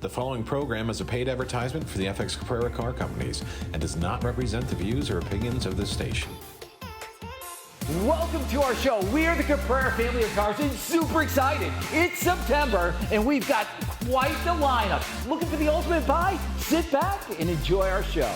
The following program is a paid advertisement for the FX Caprara car companies and does not represent the views or opinions of this station. Welcome to our show. We are the Caprara family of cars and super excited. It's September and we've got quite the lineup. Looking for the ultimate buy? Sit back and enjoy our show.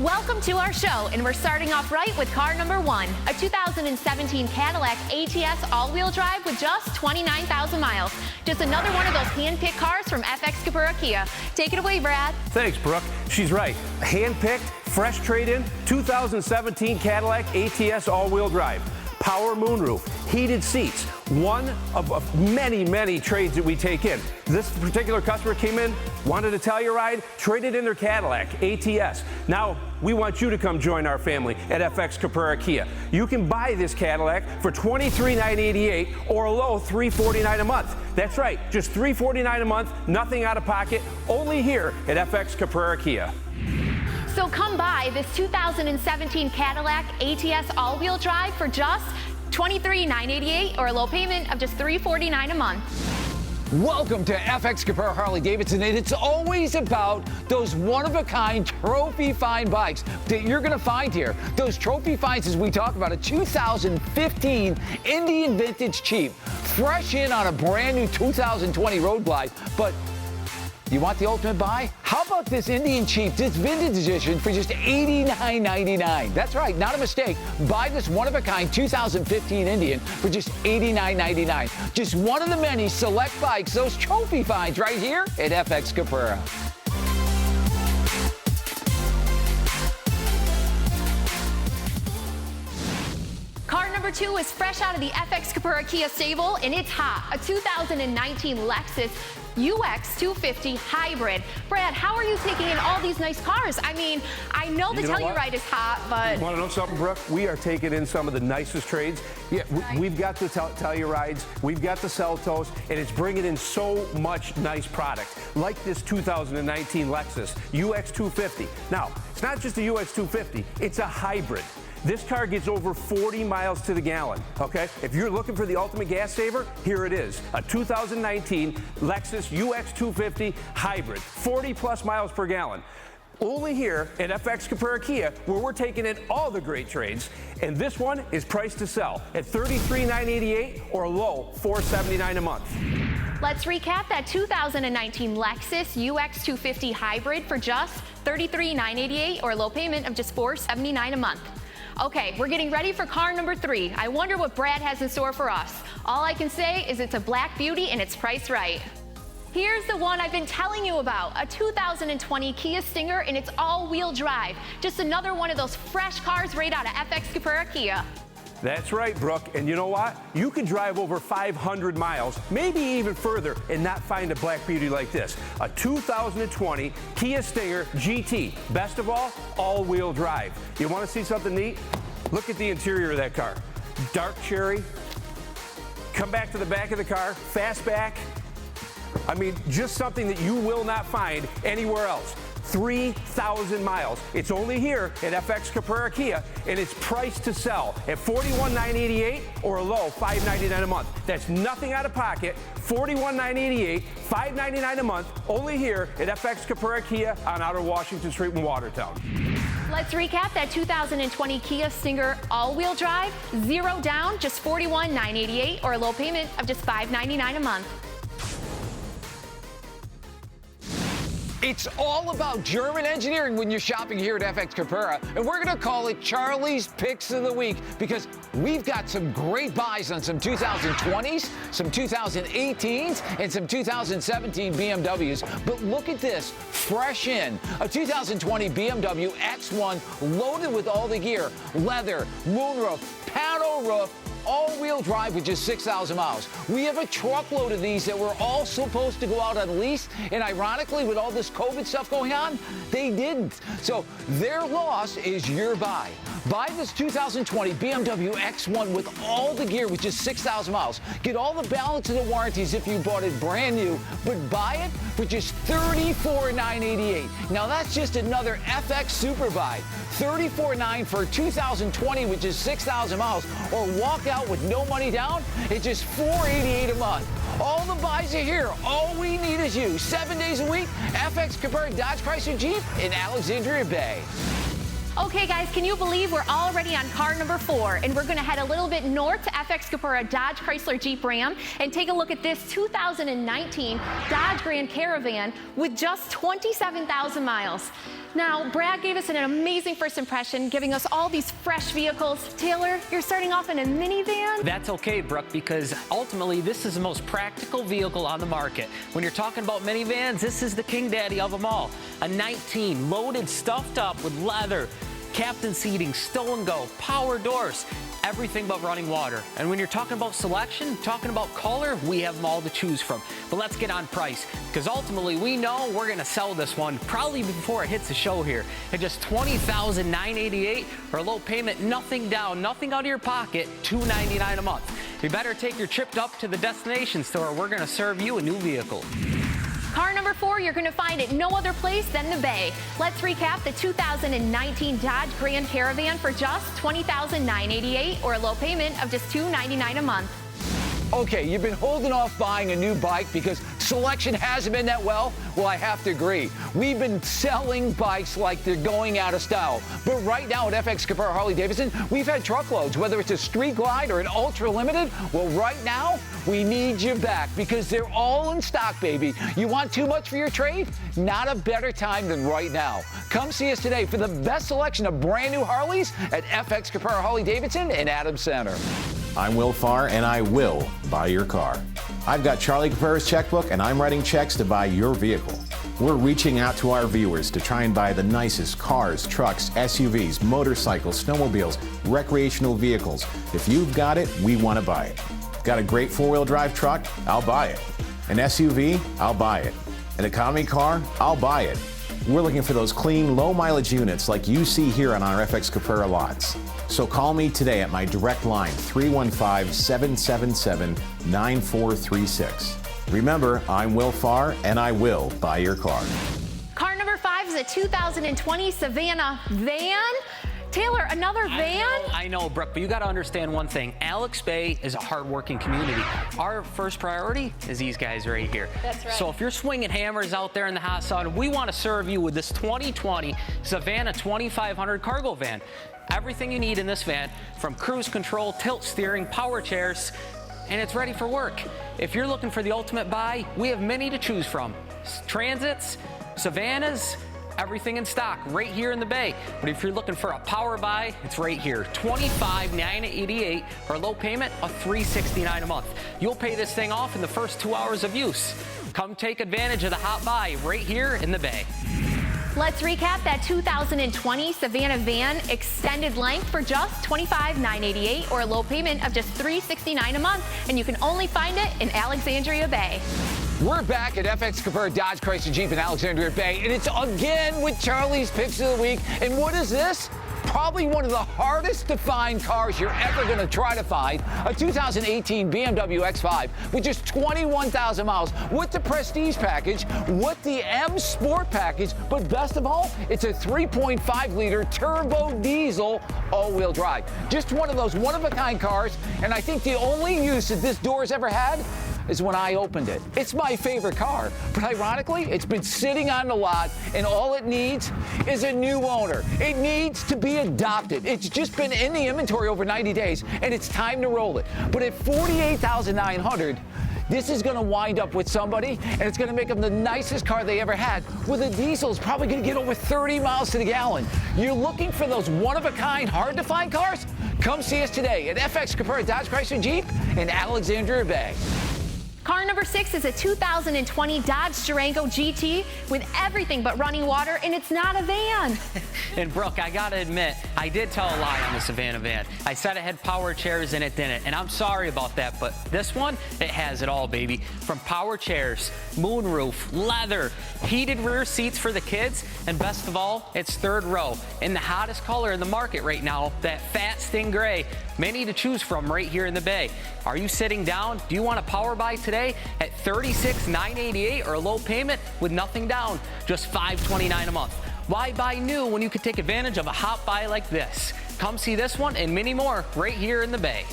Welcome to our show, and we're starting off right with car number one, a 2017 Cadillac ATS all-wheel drive with just 29,000 miles. Just another one of those hand-picked cars from FX Caprara Kia. Take it away, Brad. Thanks, Brooke. She's right. Hand-picked, fresh trade-in, 2017 Cadillac ATS all-wheel drive. Power moonroof, heated seats, one of many, many trades that we take in. This particular customer came in, wanted to Telluride, traded in their Cadillac ATS. Now, we want you to come join our family at FX Caprara Kia. You can buy this Cadillac for $23,988 or a low $349 a month. That's right, just $349 a month, nothing out of pocket, only here at FX Caprara Kia. So come buy this 2017 Cadillac ATS all-wheel drive for just $23,988 or a low payment of just $349 a month. Welcome to FX Caprara Harley Davidson, and it's always about those one-of-a-kind trophy find bikes that you're going to find here. Those trophy finds, as we talk about, a 2015 Indian Vintage Cheap, fresh in on a brand new 2020 Road Glide, but you want the ultimate buy? How about this Indian Cheap, this vintage edition for just $89.99? That's right, not a mistake. Buy this one-of-a-kind 2015 Indian for just $89.99. Just one of the many select bikes, those trophy finds right here at FX Caprara. Car number two is fresh out of the FX Caprara Kia stable, and it's hot. A 2019 Lexus UX 250 hybrid. Brad, how are you taking in all these nice cars? I mean, I know the Telluride is hot, but... You want to know something, Brooke? We are taking in some of the nicest trades. Yeah, we've got the Tellurides, we've got the Celtos, and it's bringing in so much nice product, like this 2019 Lexus UX 250. Now, it's not just a UX 250, it's a hybrid. This car gets over 40 miles to the gallon, okay? If you're looking for the ultimate gas saver, here it is. A 2019 Lexus UX 250 hybrid, 40 plus miles per gallon. Only here at FX Caprara Kia, where we're taking in all the great trades, and this one is priced to sell at $33,988 or a low $479 a month. Let's recap that 2019 Lexus UX 250 hybrid for just $33,988 or a low payment of just $479 a month. Okay, we're getting ready for car number three. I wonder what Brad has in store for us. All I can say is it's a black beauty and it's priced right. Here's the one I've been telling you about, a 2020 Kia Stinger and it's all-wheel drive. Just another one of those fresh cars right out of FX Caprara Kia. That's right, Brooke. And you know what? You can drive over 500 miles, maybe even further, and not find a black beauty like this. A 2020 Kia Stinger GT. Best of all-wheel drive. You want to see something neat? Look at the interior of that car. Dark cherry. Come back to the back of the car, fastback. I mean, just something that you will not find anywhere else. 3,000 miles. It's only here at FX Caprara Kia, and it's priced to sell at $41,988 or a low $599 a month. That's nothing out of pocket. $41,988, $599 a month, only here at FX Caprara Kia on Outer Washington Street in Watertown. Let's recap that 2020 Kia Stinger all-wheel drive. Zero down, just $41,988 or a low payment of just $599 a month. It's all about German engineering when you're shopping here at FX Caprara, and we're going to call it Charlie's Picks of the Week because we've got some great buys on some 2020s, some 2018s, and some 2017 BMWs. But look at this, fresh in, a 2020 BMW X1 loaded with all the gear, leather, moonroof, panel roof, all-wheel drive with just 6,000 miles. We have a truckload of these that were all supposed to go out on lease, and ironically, with all this COVID stuff going on, they didn't. So their loss is your buy. Buy this 2020 BMW X1 with all the gear with just 6,000 miles. Get all the balance of the warranties if you bought it brand new, but buy it for just $34,988. Now that's just another FX super buy. $34,988 for 2020 with just 6,000 miles, or walk out with no money down at just $488 a month. All the buys are here. All we need is you. 7 days a week, FX Caprara Dodge Chrysler Jeep in Alexandria Bay. Okay, guys, can you believe we're already on car number 4, and we're going to head a little bit north to FX Caprara Dodge Chrysler Jeep Ram and take a look at this 2019 Dodge Grand Caravan with just 27,000 miles. Now, Brad gave us an amazing first impression, giving us all these fresh vehicles. Taylor, you're starting off in a minivan? That's okay, Brooke, because ultimately this is the most practical vehicle on the market. When you're talking about minivans, this is the king daddy of them all. A 19, loaded, stuffed up with leather, captain seating, stow and go, power doors, everything but running water. And when you're talking about selection, talking about color, we have them all to choose from. But let's get on price, because ultimately we know we're going to sell this one probably before it hits the show here at just $20,988 or low payment, nothing down, nothing out of your pocket, $299 a month. You better take your trip up to the destination store. We're going to serve you a new vehicle. Car number 4, you're going to find it no other place than the Bay. Let's recap the 2019 Dodge Grand Caravan for just $20,988 or a low payment of just $299 a month. Okay, you've been holding off buying a new bike because selection hasn't been that well? Well, I have to agree. We've been selling bikes like they're going out of style. But right now at FX Caprara Harley-Davidson, we've had truckloads, whether it's a Street Glide or an Ultra Limited. Well, right now, we need you back because they're all in stock, baby. You want too much for your trade? Not a better time than right now. Come see us today for the best selection of brand new Harleys at FX Caprara Harley-Davidson in Adams Center. I'm Will Farr, and I will buy your car. I've got Charlie Caprara's checkbook, and I'm writing checks to buy your vehicle. We're reaching out to our viewers to try and buy the nicest cars, trucks, SUVs, motorcycles, snowmobiles, recreational vehicles. If you've got it, we want to buy it. Got a great four-wheel drive truck? I'll buy it. An SUV? I'll buy it. An economy car? I'll buy it. We're looking for those clean, low-mileage units like you see here on our FX Caprara lots. So call me today at my direct line, 315-777-9436. Remember, I'm Will Farr, and I will buy your car. Car number 5 is a 2020 Savannah van. Taylor, another van? I know, Brooke, but you got to understand one thing. Alex Bay is a hardworking community. Our first priority is these guys right here. That's right. So if you're swinging hammers out there in the hot sun, we want to serve you with this 2020 Savannah 2500 cargo van. Everything you need in this van, from cruise control, tilt steering, power chairs, and it's ready for work. If you're looking for the ultimate buy, we have many to choose from. Transits, Savannahs, everything in stock right here in the Bay. But if you're looking for a power buy, it's right here. $25,988 or low payment of $369 a month. You'll pay this thing off in the first 2 hours of use. Come take advantage of the hot buy right here in the Bay. Let's recap that 2020 Savannah van extended length for just $25,988 or a low payment of just $369 a month. And you can only find it in Alexandria Bay. We're back at FX Caprara Dodge Chrysler Jeep in Alexandria Bay, and it's again with Charlie's Picks of the Week. And what is this? Probably one of the hardest to find cars you're ever going to try to find. A 2018 BMW X5 with just 21,000 miles, with the Prestige package, with the M Sport package, but best of all, it's a 3.5-liter turbo diesel all-wheel drive. Just one of those one-of-a-kind cars, and I think the only use that this door's ever had is when I opened it. It's my favorite car, but ironically, it's been sitting on the lot, and all it needs is a new owner. It needs to be adopted. It's just been in the inventory over 90 days, and it's time to roll it. But at $48,900, this is going to wind up with somebody, and it's going to make them the nicest car they ever had. With a diesel, it's probably going to get over 30 miles to the gallon. You're looking for those one-of-a-kind, hard-to-find cars? Come see us today at FX Caprara Dodge Chrysler Jeep in Alexandria Bay. Car number 6 is a 2020 Dodge Durango GT with everything but running water, and it's not a van. And Brooke, I gotta admit, I did tell a lie on the Savannah van. I said it had power chairs and it didn't, and I'm sorry about that, but this one, it has it all, baby. From power chairs, moonroof, leather, heated rear seats for the kids, and best of all, it's third row. In the hottest color in the market right now, that fat sting gray. Many to choose from right here in the Bay. Are you sitting down? Do you want a power buy today at $36,988 or a low payment with nothing down? Just $529 a month. Why buy new when you could take advantage of a hot buy like this? Come see this one and many more right here in the Bay.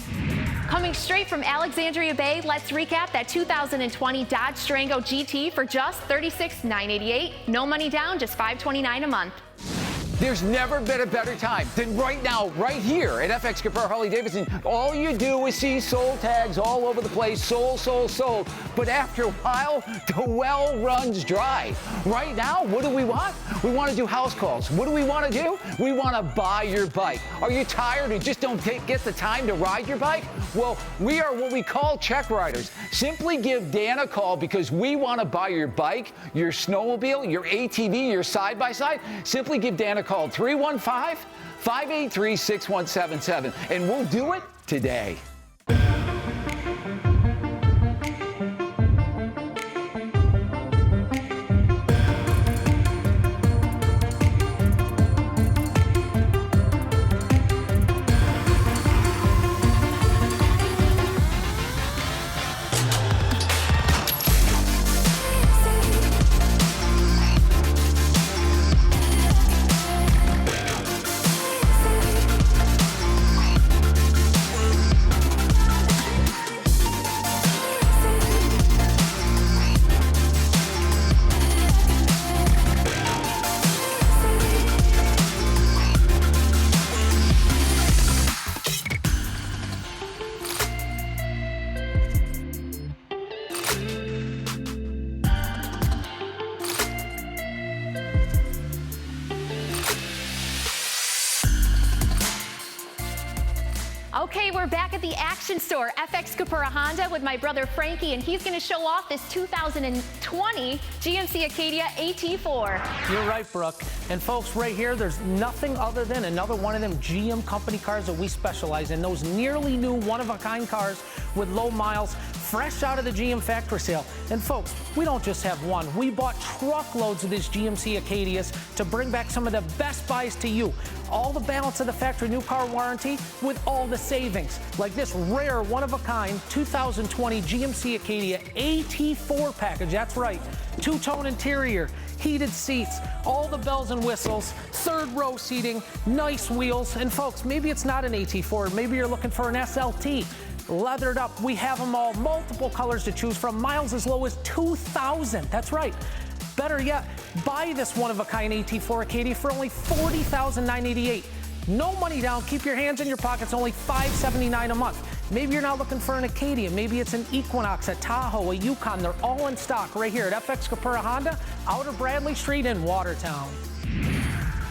Coming straight from Alexandria Bay, let's recap that 2020 Dodge Durango GT for just $36,988. No money down, just $529 a month. There's never been a better time than right now, right here at FX Caprara Harley-Davidson. All you do is see sold tags all over the place, sold, sold, sold. But after a while, the well runs dry. Right now, what do we want? We want to do house calls. What do we want to do? We want to buy your bike. Are you tired and just don't get the time to ride your bike? Well, we are what we call check riders. Simply give Dan a call because we want to buy your bike, your snowmobile, your ATV, your side-by-side. Simply give Dan a call, 315-583-6177, and we'll do it today. Okay, we're back at the Action Store, FX Caprara Honda, with my brother Frankie, and he's going to show off this 2020 GMC Acadia AT4. You're right, Brooke. And folks, right here, there's nothing other than another one of them GM company cars that we specialize in. Those nearly new one-of-a-kind cars with low miles, fresh out of the GM factory sale. And folks, we don't just have one. We bought truckloads of these GMC Acadias to bring back some of the best buys to you. All the balance of the factory new car warranty with all the savings. Like this rare one-of-a-kind 2020 GMC Acadia AT4 package. That's right. Two-tone interior, heated seats, all the bells and whistles, third row seating, nice wheels. And folks, maybe it's not an AT4. Maybe you're looking for an SLT. Leathered up, we have them all, multiple colors to choose from, miles as low as 2,000. That's right. Better yet, buy this one-of-a-kind AT4 Acadia for only $40,988. No money down, keep your hands in your pockets, only $579 a month. Maybe you're not looking for an Acadia, maybe it's an Equinox, a Tahoe, a Yukon. They're all in stock right here at FX Caprara Honda, out of Bradley Street in Watertown.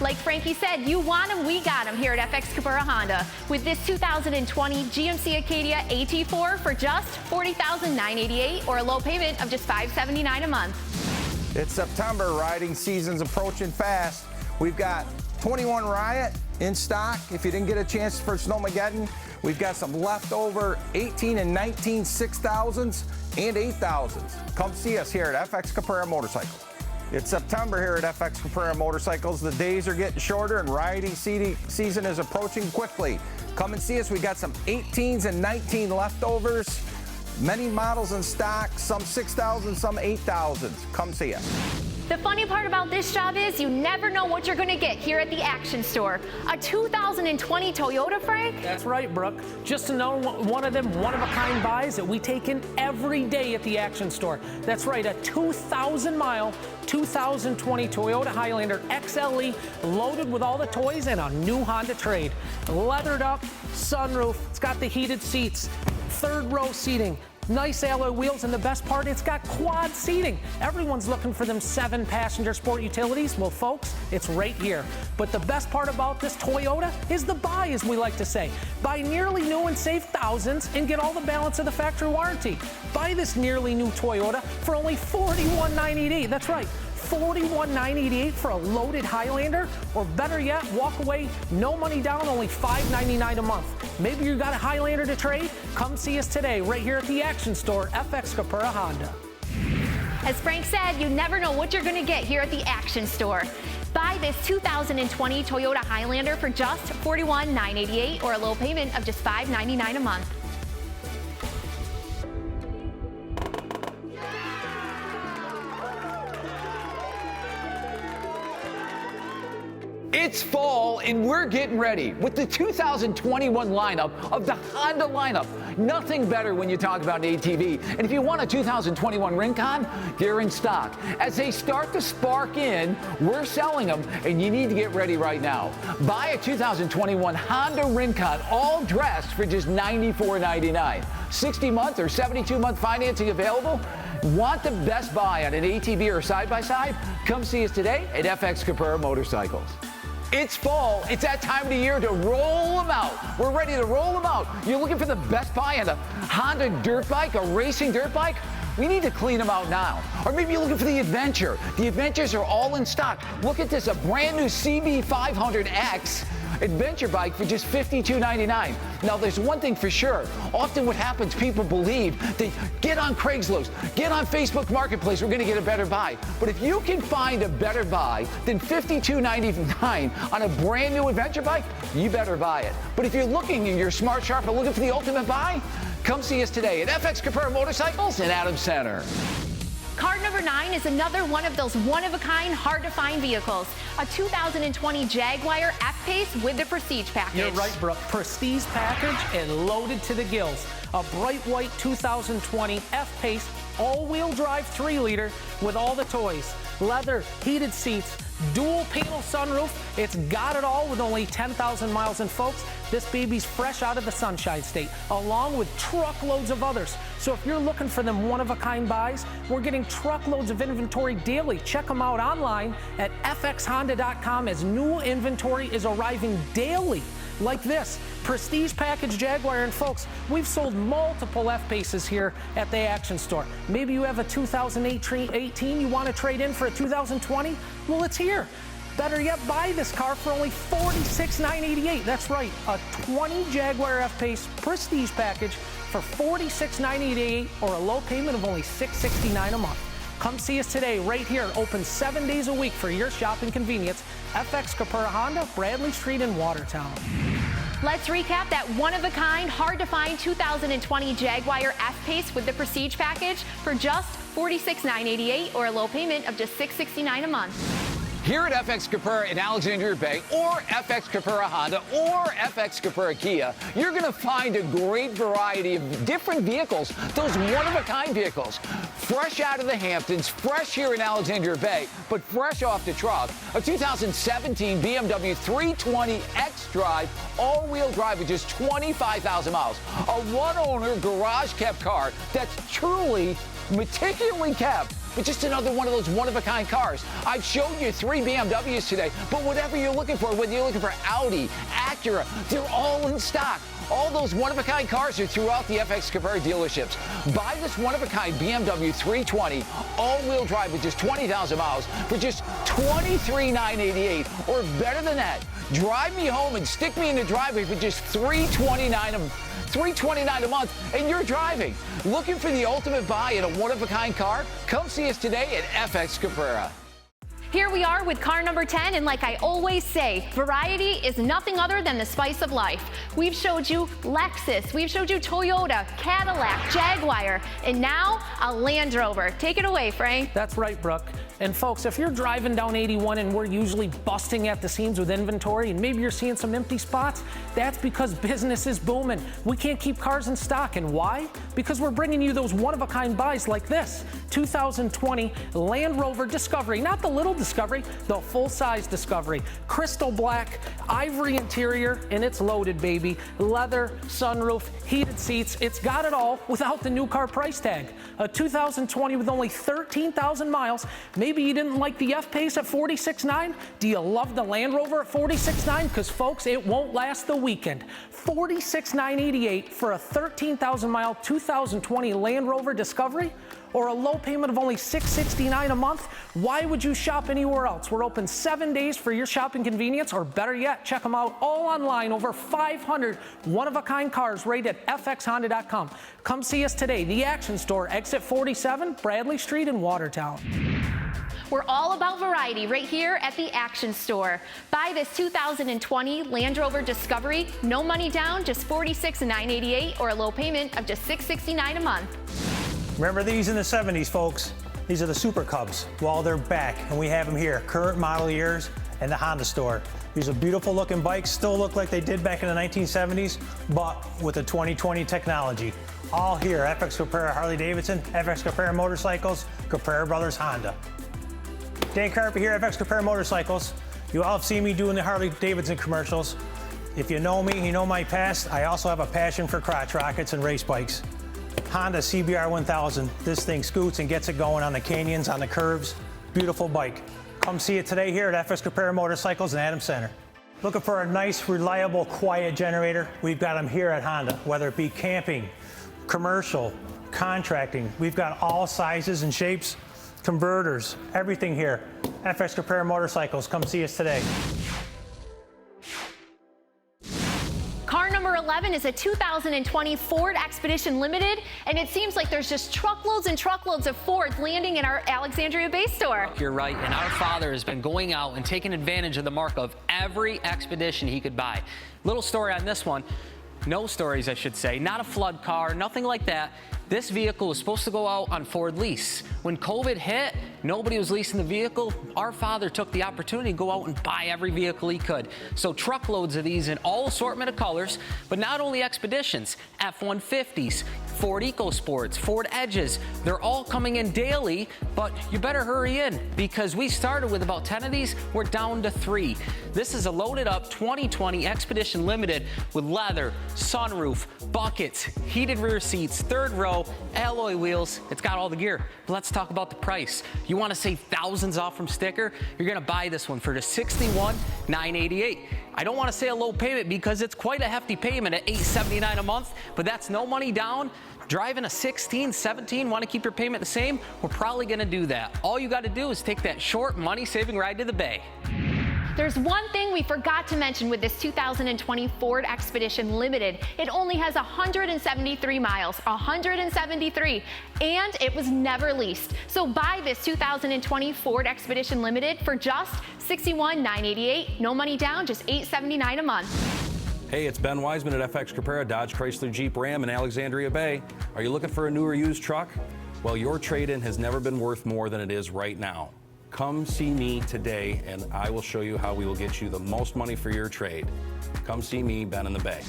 Like Frankie said, you want them, we got them here at FX Caprara Honda with this 2020 GMC Acadia AT4 for just $40,988 or a low payment of just $579 a month. It's September, riding season's approaching fast. We've got 21 Riot in stock. If you didn't get a chance for Snowmageddon, we've got some leftover 18 and 19 6,000s and 8,000s. Come see us here at FX Caprara Motorcycles. It's September here at FX Caprara Motorcycles. The days are getting shorter and riding season is approaching quickly. Come and see us. We got some 18s and 19 leftovers. Many models in stock, some 6,000, some 8,000s. Come see us. The funny part about this job is you never know what you're going to get here at the Action Store. A 2020 Toyota, Frank? That's right, Brooke. Just another one of them one-of-a-kind buys that we take in every day at the Action Store. That's right, a 2,000-mile 2020 Toyota Highlander XLE loaded with all the toys and a new Honda trade. Leathered up, sunroof, it's got the heated seats, third row seating, nice alloy wheels, and the best part, it's got quad seating. Everyone's looking for them 7-passenger sport utilities. Well, folks, it's right here. But the best part about this Toyota is the buy, as we like to say. Buy nearly new and save thousands and get all the balance of the factory warranty. Buy this nearly new Toyota for only $41,988. That's right. $41,988 for a loaded Highlander, or better yet, walk away, no money down, only $599 a month. Maybe you got a Highlander to trade? Come see us today right here at the Action Store, FX Caprara Honda. As Frank said, you never know what you're going to get here at the Action Store. Buy this 2020 Toyota Highlander for just $41,988 or a low payment of just $599 a month. It's fall and we're getting ready with the 2021 lineup of the Honda lineup. Nothing better when you talk about an ATV. And if you want a 2021 Rincon, they're in stock. As they start to spark in, we're selling them, and you need to get ready right now. Buy a 2021 Honda Rincon, all dressed for just $94.99. 60-month or 72-month financing available? Want the best buy on an ATV or side-by-side? Come see us today at FX Caprara Motorcycles. It's fall. It's that time of the year to roll them out. We're ready to roll them out. You're looking for the best buy on a Honda dirt bike, a racing dirt bike? We need to clean them out now. Or maybe you're looking for the Adventure. The Adventures are all in stock. Look at this, a brand new CB500X adventure bike for just $52.99. Now, there's one thing for sure. Often what happens, people believe they get on Craigslist, get on Facebook Marketplace, we're going to get a better buy. But if you can find a better buy than $52.99 on a brand new adventure bike, you better buy it. But if you're looking and you're smart, sharp, and looking for the ultimate buy, come see us today at FX Caprara Motorcycles in Adams Center. Car number 9 is another one of those one-of-a-kind, hard-to-find vehicles. A 2020 Jaguar F-Pace with the Prestige package. You're right, Brooke. Prestige package and loaded to the gills. A bright white 2020 F-Pace all-wheel drive 3-liter with all the toys. Leather, heated seats, dual panel sunroof. It's got it all with only 10,000 miles. And folks, this baby's fresh out of the Sunshine State, along with truckloads of others. So if you're looking for them one-of-a-kind buys, we're getting truckloads of inventory daily. Check them out online at fxhonda.com as new inventory is arriving daily. Like this, Prestige Package Jaguar. And folks, we've sold multiple F-Paces here at the Action Store. Maybe you have a 2018 you want to trade in for a 2020? Well, it's here. Better yet, buy this car for only $46,988. That's right, a 20 Jaguar F-Pace Prestige Package for $46,988 or a low payment of only $669 a month. Come see us today right here. Open 7 days a week for your shopping convenience. FX Caprara Honda, Bradley Street in Watertown. Let's recap that one-of-a-kind, hard-to-find 2020 Jaguar F-Pace with the Prestige package for just $46,988 or a low payment of just $669 a month. Here at FX Caprara in Alexandria Bay, or FX Caprara Honda, or FX Caprara Kia, you're going to find a great variety of different vehicles, those one-of-a-kind vehicles. Fresh out of the Hamptons, fresh here in Alexandria Bay, but fresh off the truck, a 2017 BMW 320 X-Drive, all-wheel drive with just 25,000 miles. A one-owner, garage-kept car that's truly meticulously kept. But just another one of those one-of-a-kind cars. I've shown you 3 BMWs today, but whatever you're looking for, whether you're looking for Audi, Acura, they're all in stock. All those one-of-a-kind cars are throughout the FX Caprara dealerships. Buy this one-of-a-kind BMW 320 all-wheel drive with just 20,000 miles for just $23,988, or better than that, drive me home and stick me in the driveway for just $329 a month, and you're driving. Looking for the ultimate buy in a one-of-a-kind car? Come see us today at FX Caprara. Here we are with car number 10, and like I always say, variety is nothing other than the spice of life. We've showed you Lexus, we've showed you Toyota, Cadillac, Jaguar, and now a Land Rover. Take it away, Frank. That's right, Brooke. And folks, if you're driving down 81 and we're usually busting at the seams with inventory and maybe you're seeing some empty spots, that's because business is booming. We can't keep cars in stock. And why? Because we're bringing you those one-of-a-kind buys like this 2020 Land Rover Discovery. Not the little Discovery, the full-size Discovery. Crystal black, ivory interior, and it's loaded, baby. Leather, sunroof, heated seats. It's got it all without the new car price tag. A 2020 with only 13,000 miles. Maybe you didn't like the F-Pace at $46,900. Do you love the Land Rover at $46,900? Because, folks, it won't last the weekend. $46,988 for a 13,000-mile 2020 Land Rover Discovery, or a low payment of only $669 a month. Why would you shop anywhere else? We're open 7 days for your shopping convenience, or better yet, check them out all online. Over 500 one-of-a-kind cars right at fxhonda.com. Come see us today. The Action Store, exit 47, Bradley Street in Watertown. We're all about variety right here at the Action Store. Buy this 2020 Land Rover Discovery, no money down, just $46,988, or a low payment of just $669 a month. Remember these in the 70s, folks? These are the Super Cubs. Well, they're back, and we have them here. Current model years, and the Honda store. These are beautiful looking bikes, still look like they did back in the 1970s, but with the 2020 technology. All here, FX Caprara Harley Davidson, FX Caprara Motorcycles, Caprara Brothers Honda. Dan Carper here, FX Caprara Motorcycles. You all have seen me doing the Harley Davidson commercials. If you know me, you know my past. I also have a passion for crotch rockets and race bikes. Honda CBR 1000. This thing scoots and gets it going on the canyons, on the curves. Beautiful bike. Come see it today here at FX Caprara Motorcycles in Adams Center. Looking for a nice, reliable, quiet generator? We've got them here at Honda, whether it be camping, commercial, contracting. We've got all sizes and shapes, converters, everything here. FX Caprara Motorcycles, come see us today. Car number 11 is a 2020 Ford Expedition Limited, and it seems like there's just truckloads and truckloads of Fords landing in our Alexandria Bay store. You're right, and our father has been going out and taking advantage of the mark of every Expedition he could buy. Little story on this one. No stories, I should say. Not a flood car, nothing like that. This vehicle was supposed to go out on Ford lease. When COVID hit, nobody was leasing the vehicle. Our father took the opportunity to go out and buy every vehicle he could. So truckloads of these in all assortment of colors, but not only Expeditions, F-150s, Ford EcoSports, Ford Edges. They're all coming in daily, but you better hurry in because we started with about 10 of these. We're down to 3. This is a loaded up 2020 Expedition Limited with leather, sunroof, buckets, heated rear seats, third row, alloy wheels. It's got all the gear. But let's talk about the price. You want to save thousands off from sticker? You're going to buy this one for just $61,988. I don't want to say a low payment because it's quite a hefty payment at $879 a month, but that's no money down. Driving a 16, 17, want to keep your payment the same? We're probably going to do that. All you got to do is take that short money-saving ride to the Bay. There's one thing we forgot to mention with this 2020 Ford Expedition Limited. It only has 173 miles, 173, and it was never leased. So buy this 2020 Ford Expedition Limited for just $61,988. No money down, just $879 a month. Hey, it's Ben Wiseman at FX Caprara, Dodge Chrysler Jeep Ram in Alexandria Bay. Are you looking for a new or used truck? Well, your trade-in has never been worth more than it is right now. Come see me today, and I will show you how we will get you the most money for your trade. Come see me, Ben in the Bay.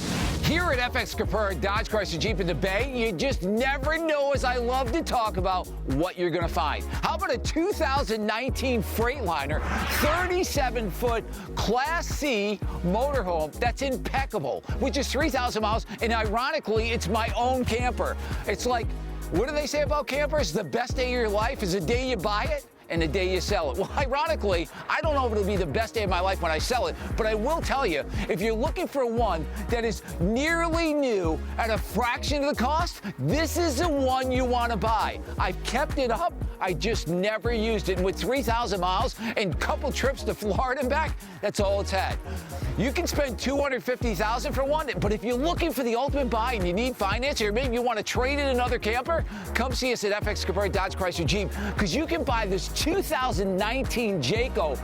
Here at FX Caprara, Dodge Chrysler Jeep in the Bay, you just never know, as I love to talk about, what you're going to find. How about a 2019 Freightliner, 37-foot Class C motorhome that's impeccable, with just 3,000 miles, and ironically, it's my own camper. It's like, what do they say about campers? The best day of your life is the day you buy it and the day you sell it. Well, ironically, I don't know if it'll be the best day of my life when I sell it, but I will tell you, if you're looking for one that is nearly new at a fraction of the cost, this is the one you want to buy. I've kept it up. I just never used it. And with 3,000 miles and a couple trips to Florida and back, that's all it's had. You can spend $250,000 for one, but if you're looking for the ultimate buy and you need financing, or maybe you want to trade in another camper, come see us at FX Caprara Dodge Chrysler Jeep, because you can buy this 2019 Jayco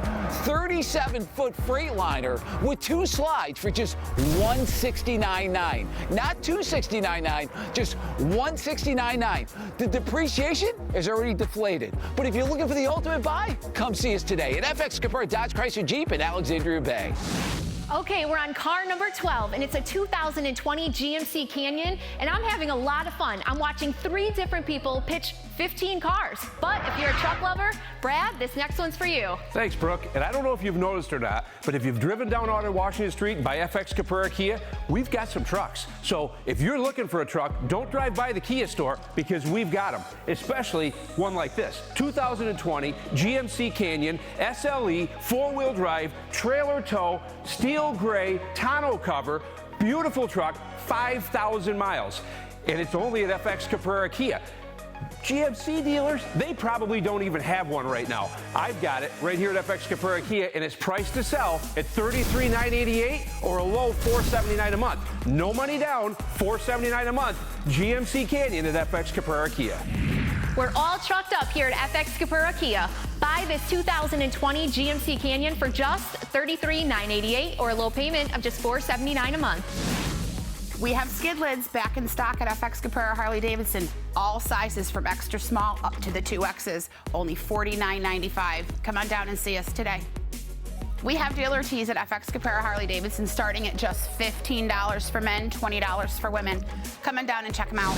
37-foot Freightliner with 2 slides for just $169,900. Not $269,900, just $169,900. The depreciation is already deflated. But if you're looking for the ultimate buy, come see us today at FX Caprara Dodge Chrysler Jeep in Alexandria Bay. Okay, we're on car number 12, and it's a 2020 GMC Canyon, and I'm having a lot of fun. I'm watching 3 different people pitch 15 cars. But if you're a truck lover, Brad, this next one's for you. Thanks, Brooke. And I don't know if you've noticed or not, but if you've driven down Auto Washington Street by FX Caprara Kia, we've got some trucks. So if you're looking for a truck, don't drive by the Kia store because we've got them, especially one like this. 2020 GMC Canyon SLE 4-wheel drive, trailer tow, steel gray, tonneau cover, beautiful truck, 5,000 miles. And it's only at FX Caprara Kia. GMC dealers, they probably don't even have one right now. I've got it right here at FX Caprara Kia, and it's priced to sell at $33,988 or a low $479 a month. No money down, $479 a month. GMC Canyon at FX Caprara Kia. We're all trucked up here at FX Caprara Kia. Buy this 2020 GMC Canyon for just $33,988 or a low payment of just $479 a month. We have skid lids back in stock at FX Caprara Harley Davidson. All sizes from extra small up to the 2Xs. Only $49.95. Come on down and see us today. We have dealer tees at FX Caprara Harley Davidson starting at just $15 for men, $20 for women. Come on down and check them out.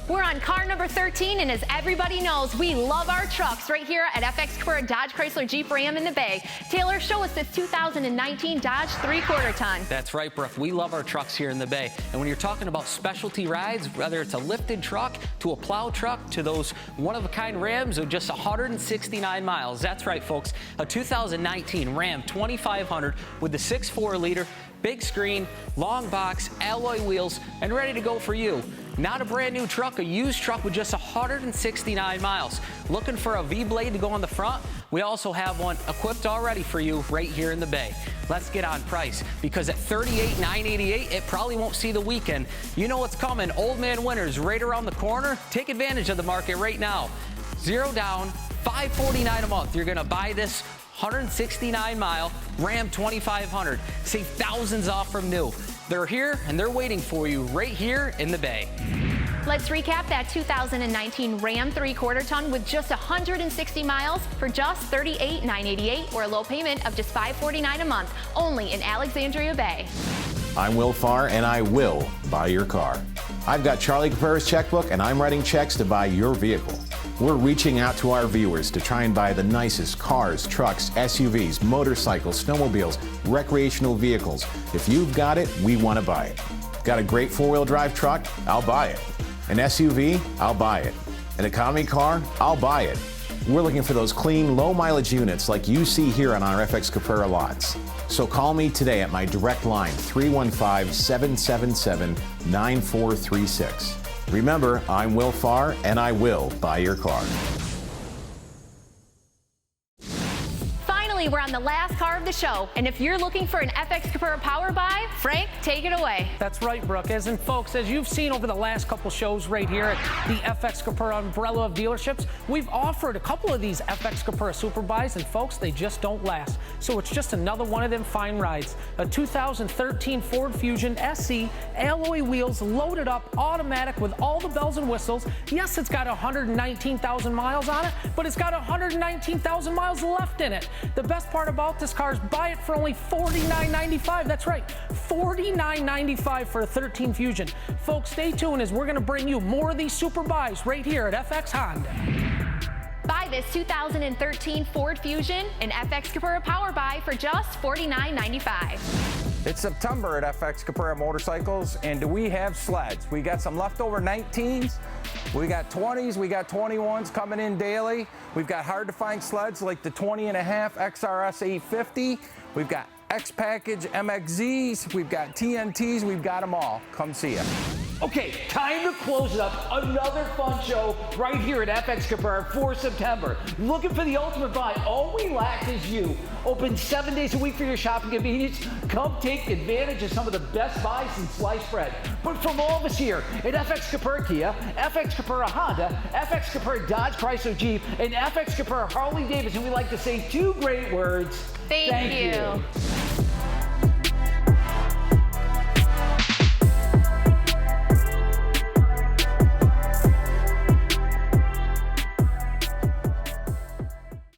We're on car number 13, and as everybody knows, we love our trucks right here at FX Caprara Dodge Chrysler Jeep Ram in the Bay. Taylor, show us this 2019 Dodge 3/4 ton. That's right, Brooke. We love our trucks here in the Bay. And when you're talking about specialty rides, whether it's a lifted truck to a plow truck to those one-of-a-kind Rams of just 169 miles. That's right, folks. A 2019 Ram 2500 with the 6.4 liter, big screen, long box, alloy wheels, and ready to go for you. Not a brand new truck, a used truck with just 169 miles. Looking for a V-blade to go on the front? We also have one equipped already for you right here in the Bay. Let's get on price, because at $38,988, it probably won't see the weekend. You know what's coming. Old Man Winter's right around the corner. Take advantage of the market right now. 0 down, $549 a month. You're going to buy this 169-mile Ram 2500. Save thousands off from new. They're here and they're waiting for you right here in the Bay. Let's recap that 2019 Ram 3/4 ton with just 160 miles for just $38,988 or a low payment of just $549 a month, only in Alexandria Bay. I'm Will Farr, and I will buy your car. I've got Charlie Caprara's checkbook, and I'm writing checks to buy your vehicle. We're reaching out to our viewers to try and buy the nicest cars, trucks, SUVs, motorcycles, snowmobiles, recreational vehicles. If you've got it, we want to buy it. Got a great four-wheel drive truck? I'll buy it. An SUV? I'll buy it. An economy car? I'll buy it. We're looking for those clean, low-mileage units like you see here on our FX Caprara lots. So call me today at my direct line, 315-777-9436. Remember, I'm Will Farr, and I will buy your car. Finally, we're on the last car of the show, and if you're looking for an FX Caprara power buy, Frank, take it away. That's right, Brooke. As in, folks, as you've seen over the last couple shows right here at the FX Caprara umbrella of dealerships, we've offered a couple of these FX Caprara super buys, and folks, they just don't last. So it's just another one of them fine rides. A 2013 Ford Fusion SE, alloy wheels, loaded up, automatic with all the bells and whistles. Yes, it's got 119,000 miles on it, but it's got 119,000 miles left in it. The best part about this car is buy it for only $49.95. That's right, $49.95 for a 13 Fusion. Folks, stay tuned as we're going to bring you more of these super buys right here at FX Honda. Buy this 2013 Ford Fusion, an FX Caprara power buy for just $49.95. It's September at FX Caprara Motorcycles, and do we have sleds? We got some leftover 19s, we got 20s, we got 21s coming in daily. We've got hard-to-find sleds like the 20.5 XRS 850. We've got X-Package MXZs, we've got TNTs, we've got them all. Come see us. Okay, time to close it up. Another fun show right here at FX Caprara for September. Looking for the ultimate buy? All we lack is you. Open 7 days a week for your shopping convenience. Come take advantage of some of the best buys in sliced bread. But from all of us here at FX Caprara Kia, FX Caprara Honda, FX Caprara Dodge Chrysler Jeep, and FX Caprara Harley Davidson, we like to say two great words. Thank you.